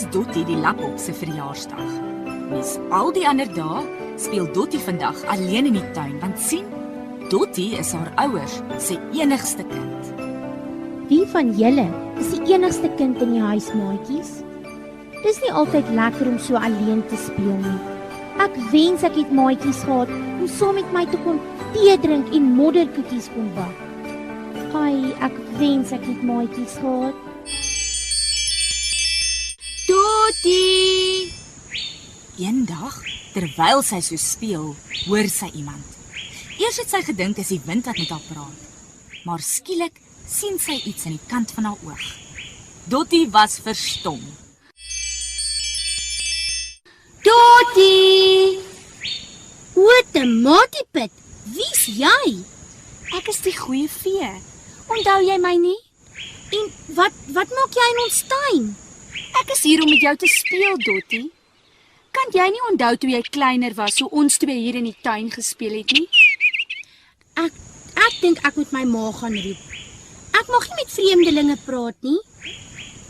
is Dottie die lapop se verjaarsdag. Mis al die ander dae speel Dottie vandag alleen in die tuin, want sien, Dottie is haar ouers se enigste kind. Wie van julle is die enigste kind in die huis, maatjies? Dis nie altyd lekker om so alleen te speel nie. Ek wens ek het maatjies gehad om saam met my te kon tee drink en modderkoekies kon bak. Ai, ek wens ek het maatjies gehad. Dottie! Eendag, terwyl sy so speel, hoor sy iemand. Eers het sy gedink dis die wind wat met haar praat, maar skielik sien sy iets aan die kant van haar oog. Dottie was verstom. Dottie! Wat 'n matiepit! Wie's jy? Ek is die goeie vee. Onthou jy my nie? En wat maak jy in ons tuin? Ek is hier om met jou te speel, Dottie. Kan jy nie onthou toe jy kleiner was, hoe ons twee hier in die tuin gespeel het nie? Ek dink ek moet my ma gaan roep. Ek mag nie met vreemdelinge praat nie.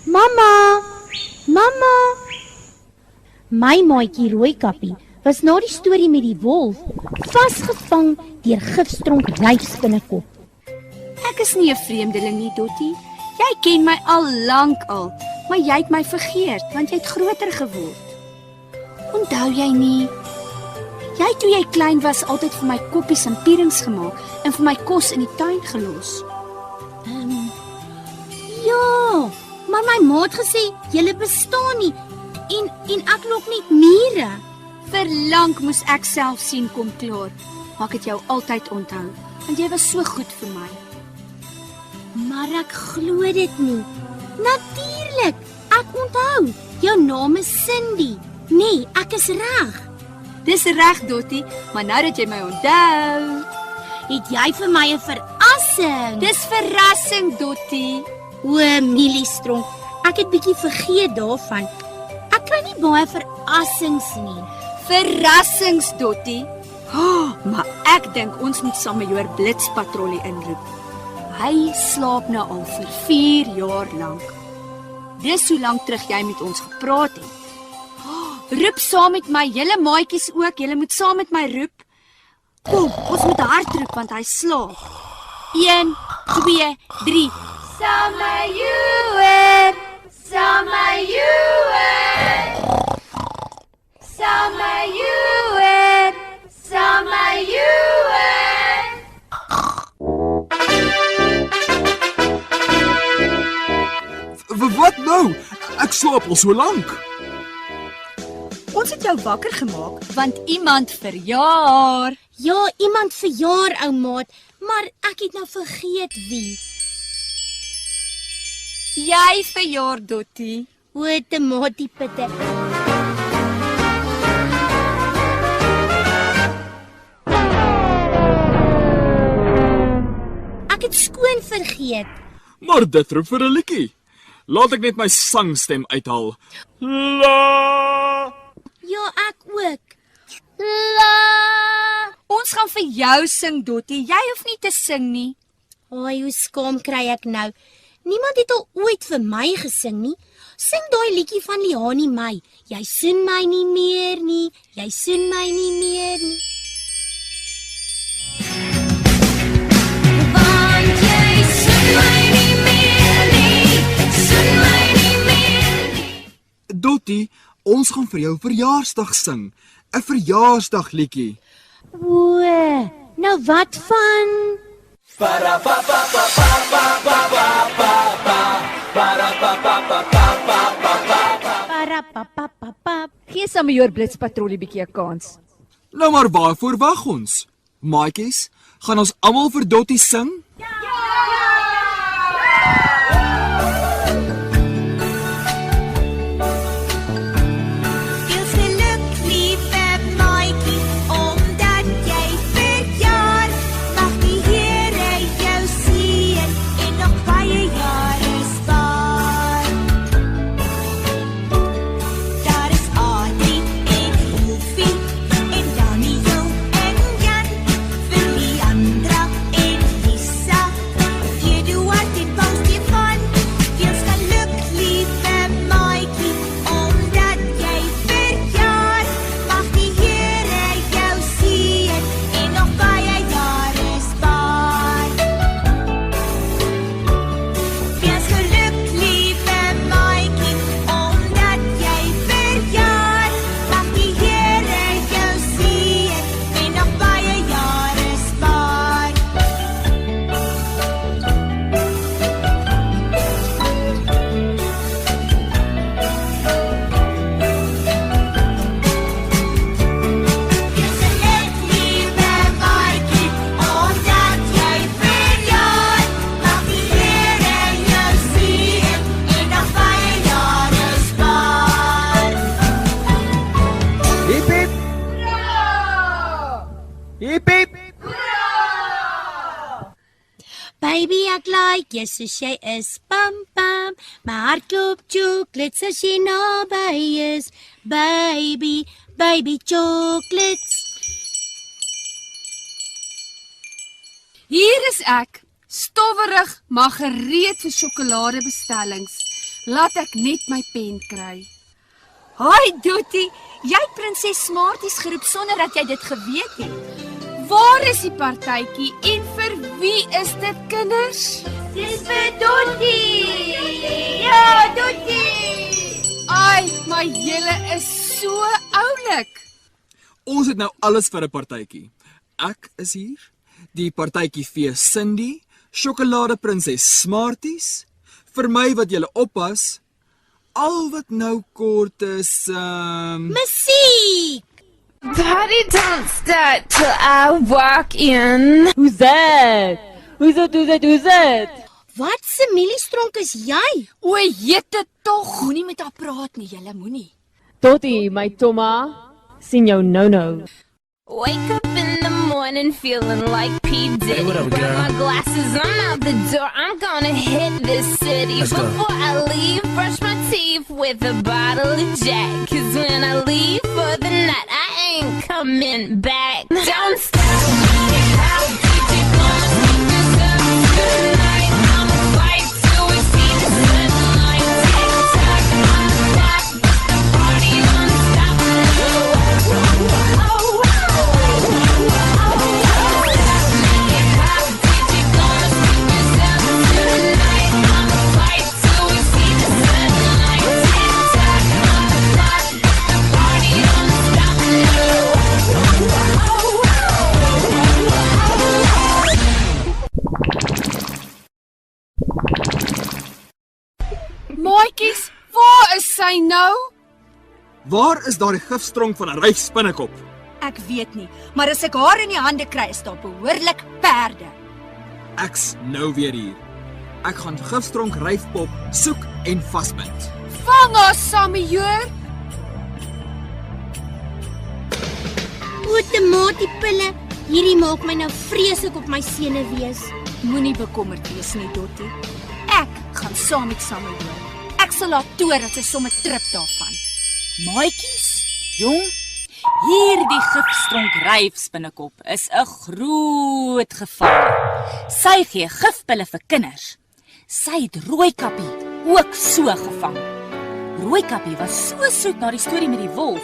Mamma! Mamma! My maatjie Rooikappie was na die storie met die wolf vasgevang deur gifstronk rypspinnekop. Ek is nie 'n vreemdeling nie, Dottie. Jy ken my al lank al, maar jy het my vergeet, want jy het groter geword. Onthou jy nie? Jy toe jy klein was altyd vir my koppies en pierings gemaak en vir my kos in die tuin gelos. Ja, maar my ma het gesê julle bestaan nie en ek lok net mure. Verlang moes ek self sien kom klaar, maar ek het jou altyd onthou, want jy was so goed vir my. Maar ek glo dit nie. Natuurlik, ek onthou. Jou naam is Cindy. Nee, ek is reg. Dis reg, Dottie, maar nou dat jy my onthou, Het jy vir my 'n verrassing? dis verrassing, Dottie. O, Mieliestronk, ek het bietjie vergeet daarvan. Ek kry nie baie verrassings nie. Verrassings, Dottie. Maar ek dink ons moet saam 'n Joer blitspatrollie inroep. Hy slaap nou al vir 4 jaar lank. Dis hoe lank terug jy met ons gepraat het. Roep saam met my, julle maatjies ook, julle moet saam met my roep. Kom, ons moet hard roep want hy slaap. 1, 2, 3. Samajuer, Samajuer. Samajuer, Samajuer. Wat nou? Ek slaap al so lank. Ons het jou wakker gemaak want iemand verjaar. Ja, iemand verjaar, ou maat, maar ek het nou vergeet wie. Jy verjaar, Dottie. O, te matiepitte. Ek het skoon vergeet. Maar dit roep vir 'n liedjie. Laat ek net my sangstem uithaal. La! Ja, ek ook. Ons gaan vir jou sing, Dottie. Jy hoef nie te sing nie. Ai, hoe skaam kry ek nou. Niemand het al ooit vir my gesing nie. Sing daai liedjie van Liani my. Jy soen my nie meer nie. Jy soen my nie meer nie. Want jy soen my nie meer nie. Soen my nie meer nie. Dottie, ons gaan vir jou verjaarsdag sing. 'n Verjaarsdagliedjie. O, nou wat van? Gee saam met Joer blitspatrollie bietjie 'n kans. Nou maar waarvoor wag ons? Maatjies, gaan ons almal vir Dottie sing? Veel geluk, lieve maatjie, omdat jy verjaar. Mag die Here jou seën en nog baie jare spaar. Daar is Adrie en Hoefie en Daniel en Jan, vir Leandra en Lisa. Ek like jy soos jy is, pam pam. My hart klop chocolates as jy naby is. Baby, baby chocolates. Hier is ek, stowwerig, maar gereed vir sjokoladebestellings. Laat ek net my pen kry. Hi Dottie, jy het prinses Smarties geroep sonder dat jy dit geweet het. Waar is die partytjie en vir wie is dit, kinders? Dis vir Dottie. Ja, Dottie. Ai, maar julle is so oulik. Ons het nou alles vir 'n partytjie. Ek is hier, die partytjie vir Cindy, sjokoladeprinses Smarties, vir my wat julle oppas. Al wat nou kort is Musiek. Party don't start till I walk in. Who's that? Who's that? Wat se mieliestronk is jy? O, jette tog, moenie met haar praat nie, julle moenie. Dottie, my Toma. Sien jou no. Wake up in the morning feeling like P. Diddy. Hey, what up, Grab girl? my glasses, I'm out the door. I'm gonna hit this city. Let's go. Before I leave, brush my teeth with a bottle of Jack. 'Cause when I leave for the night, I ain't coming back. Don't stop. How could you promise me this up tonight? I'ma fight till we see the sunlight. Tick-tock on the clock, but the party don't stop. Maatjies, waar is sy nou? Waar is daardie gifstronk van 'n ryf spinnekop? Ek weet nie, maar as ek haar in die hande kry, is daar behoorlik perde. Ek's nou weer hier. Ek gaan gifstronk ryfpop soek en vasbind. Vang haar, Samejoor. O, tomatiepille. Hierdie maak my nou vreeslik op my senuwees. Moenie bekommerd wees nie, Dottie. Ek gaan saam met Samejoor. Ek sal haar toer dat sy sommer trip daarvan. Maatjies, jong, hierdie gifstronk ryfspinnekop is 'n groot gevaar. Sy gee gifpille vir kinders. Sy het Rooikappie ook so gevang. Rooikappie was so soet na die storie met die wolf,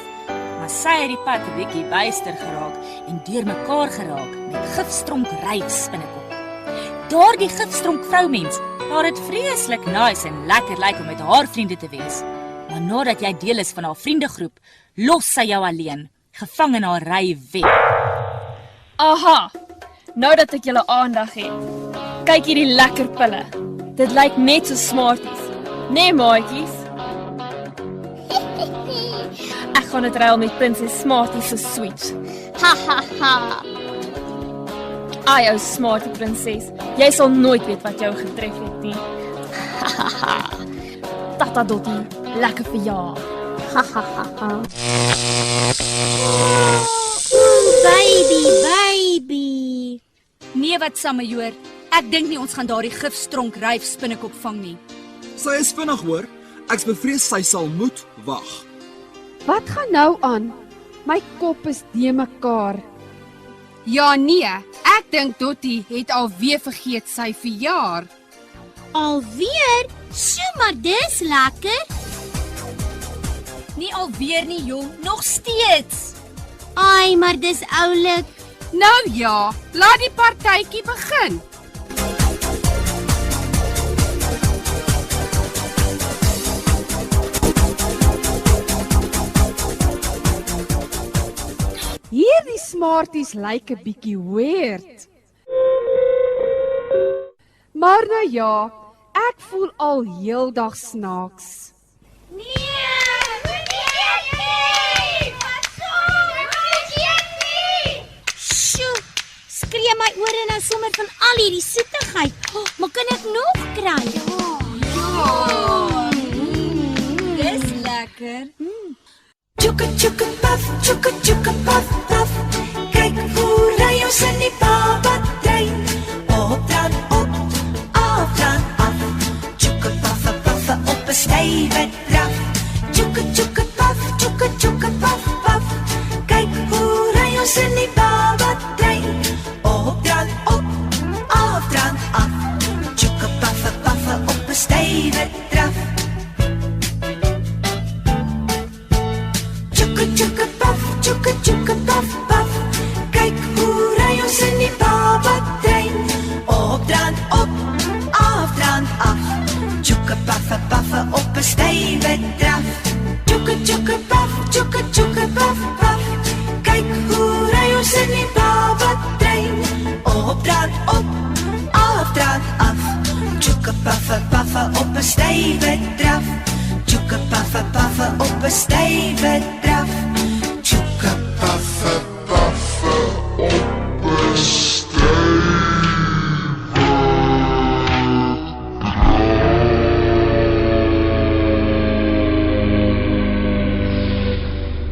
maar sy het die pad 'n bietjie byster geraak en deurmekaar geraak met gifstronk ryfspinnekop. Daardie gifstronk vroumens, haar het vreeslik nice en lekker lyk om met haar vriende te wees. Maar nadat jy deel is van haar vriendegroep, los sy jou alleen, gevang in haar ryweb. Aha. Nou dat ek julle aandag het. Kyk hierdie lekker pille. Dit lyk net so Smarties. Nee, maatjies. Ek gaan dit ruil met prinses Smarties se sweet. Ha ha ha. Ai, ou Smartie prinses. Jy sal nooit weet wat jou getref het nie. Tata Dottie, lekker vir jou. Baby. Nee wat, Samejoor. Ek dink nie ons gaan daardie gifstronk ryfspinnekop vang nie. Sy is vinnig hoor. Ek's bevrees sy sal moet wag. Wat gaan nou aan? My kop is de mekaar. Ja nee, ek dink Dottie het alweer vergeet sy verjaar. Alweer? So, maar dis lekker. Nie alweer nie, jong, nog steeds. Ai, maar dis oulik. Nou ja, laat die partytjie begin. Hierdie Smarties lyk 'n bietjie weird. Maar nou ja, ek voel al heeldag snaaks. Sjoe, skree my ore nou sommer van al hierdie soetigheid. Maar kan ek nog kry? Dis lekker. Tjoeke tjoeke puff puff. Kyk hoe ry ons in die babadrein. Op dan op, stywe draf. Tjoeke paf, tjoeke paf, paf. Kyk hoe ry ons in die babbatrein. Opdraand op, afdraand af. Tjoeke paffe, paffe op 'n stywe draf. Tjoeke paf, tjoeke paf, paf. Kyk hoe ry ons in die babbatrein. Opdraand op, afdraand af. Tjoeke paffe, paffe op 'n stywe draf. Tjoeke paffe, paffe op 'n stywe draf. Tjoeke paffe, paffe op 'n stywe.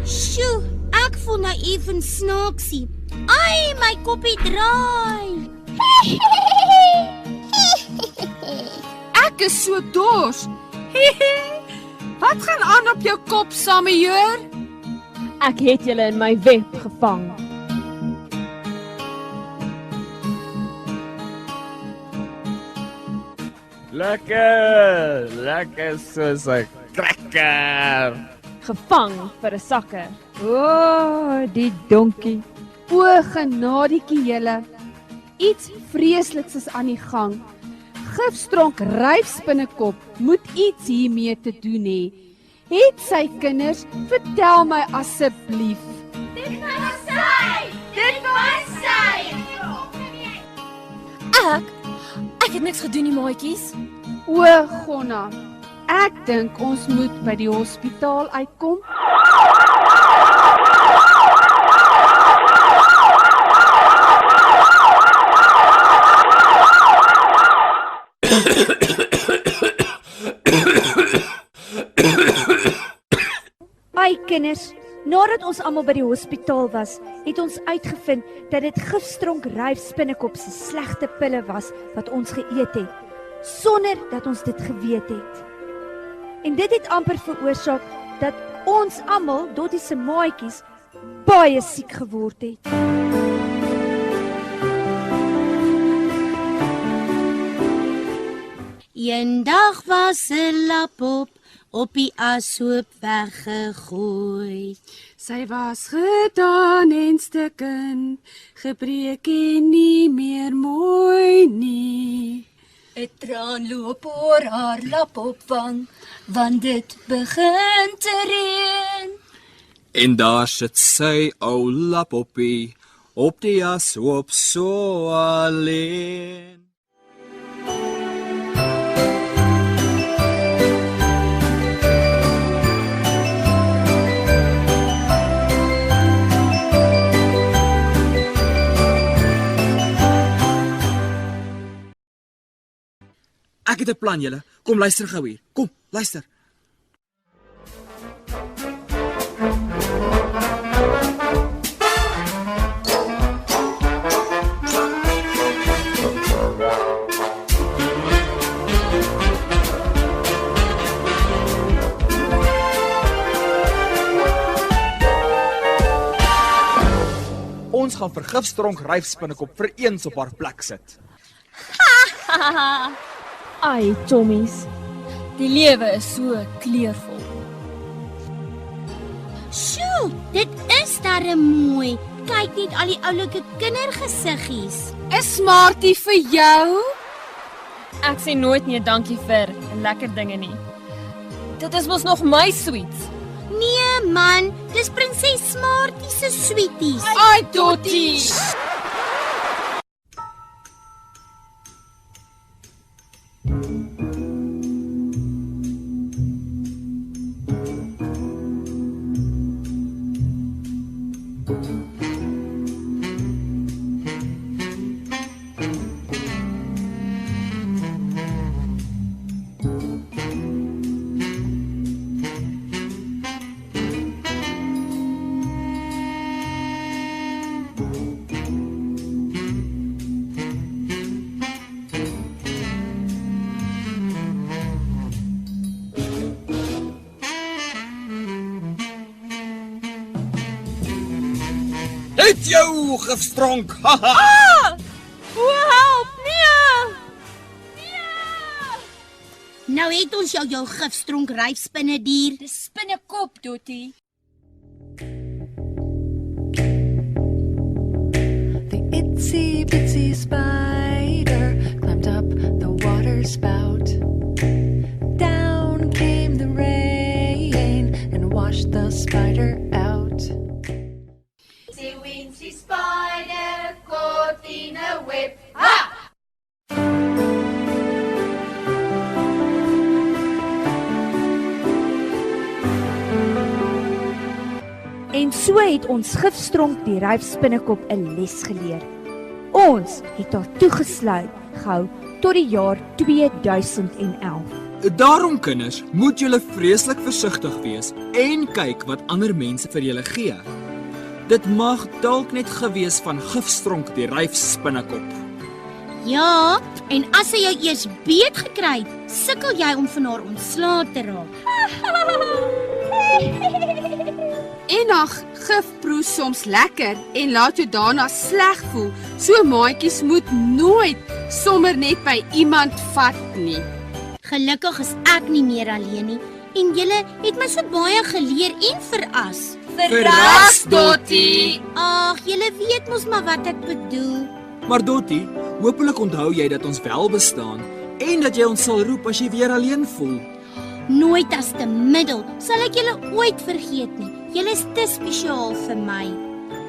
Sjoe, ek voel nou even snaaksie. Ai, my koppie draai. Ek is so dors. Wat gaan aan op jou kop, Samejoor? Ek het julle in my web gevang. Lekker soos 'n cracker. Gevang vir 'n sakker. O, die donkie. O, genadetjie julle. Iets vreesliks is aan die gang. Gifstronk ryfspinnekop moet iets hiermee te doen hê. Het sy kinders, vertel my asseblief. Ek het niks gedoen nie, maatjies. O, Gonna, ek dink ons moet by die hospitaal uitkom. Ai kinders, nadat ons almal by die hospitaal was, het ons uitgevind dat dit gifstronk ryfspinnekop se slegte pille was wat ons geëet het, sonder dat ons dit geweet het. En dit het amper veroorsaak dat ons almal, Dottie se maatjies, baie siek geword het. Eendag was 'n lapop op die ashoop weggegooi. Sy was gedaan en stukkend, gebreek en nie meer mooi nie. 'n traan loop oor haar lap op wang, want dit begin te reën. En daar sit sy ou lapoppie op die ashoop so alleen. Ek het 'n plan julle. Kom luister gou hier. Kom, luister. Ons gaan vir gifstronk ryfspinnekop vir eens op haar plek sit. Ai, Tommies. Die lewe is so kleurvol. Sjoe, dit is darem mooi. Kyk net al die oulike kindergesiggies. 'n Smartie vir jou. Ek sê nooit nee dankie vir lekker dinge nie. Dit is mos nog my sweets. Nee man, dis prinses Smartie se sweeties. Ai, Dottie. Het jou gifstronk. O, help! Nee! Nou het ons jou gifstronk ryfspinnedier. Dis spinnekop, Dottie. The itsy bitsy spider climbed up the water spout. Down came the rain and washed the spider out. Itsy wincy spider caught in a web. Ha! En so het ons gifstronk die ryfspinnekop 'n les geleer. Ons het haar toegesluit gehou tot die jaar 2011. Daarom kinders, moet julle vreeslik versigtig wees en kyk wat ander mense vir julle gee. Dit mag dalk net gewees van gifstronk die ryfspinnekop. Ja, en as sy jou eers beet gekry het, sukkel jy om van haar ontslae te raak. En ag, gif proe soms lekker en laat jou daarna sleg voel. So maatjies moet nooit sommer net by iemand vat nie. Gelukkig is ek nie meer alleen nie en julle het my so baie geleer en veras. Verras, Dottie! Ag, julle weet mos maar wat ek bedoel. Maar Dottie, hopelik onthou jy dat ons wel bestaan en dat jy ons sal roep as jy weer alleen voel. Nooit as te middel sal ek julle ooit vergeet nie. Julle is te spesiaal vir my.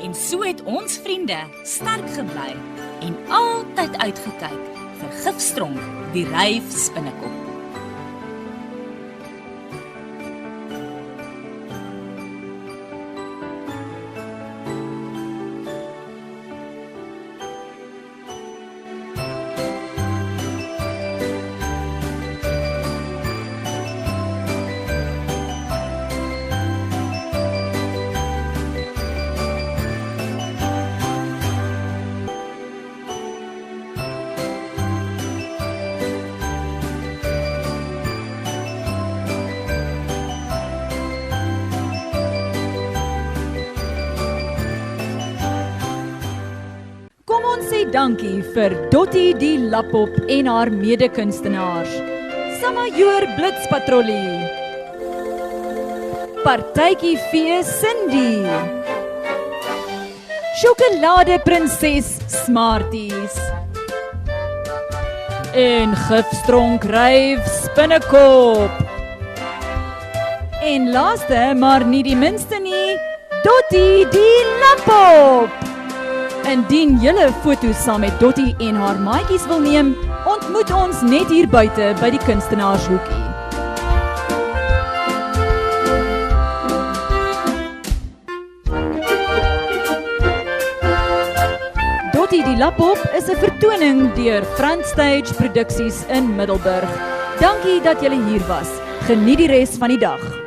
En so het ons vriende sterk gebly en altyd uitgekyk vir gifstronk die ryfspinnekop. Sê dankie vir Dottie die Lapop en haar mede-kunstenaars. Samajoer Blitspatrollie. Partytjie Fee Cindy. Sjokolade Prinses Smarties. En gifstronk ryfspinnekop. En laaste, maar nie die minste nie, Dottie die Lapop. Indien julle foto's saam met Dottie en haar maatjies wil neem, ontmoet ons net hier buite by die kunstenaarshoekie. Dottie die Lapop is 'n vertoning deur Front Stage Produksies in Middelburg. Dankie dat julle hier was. Geniet die res van die dag.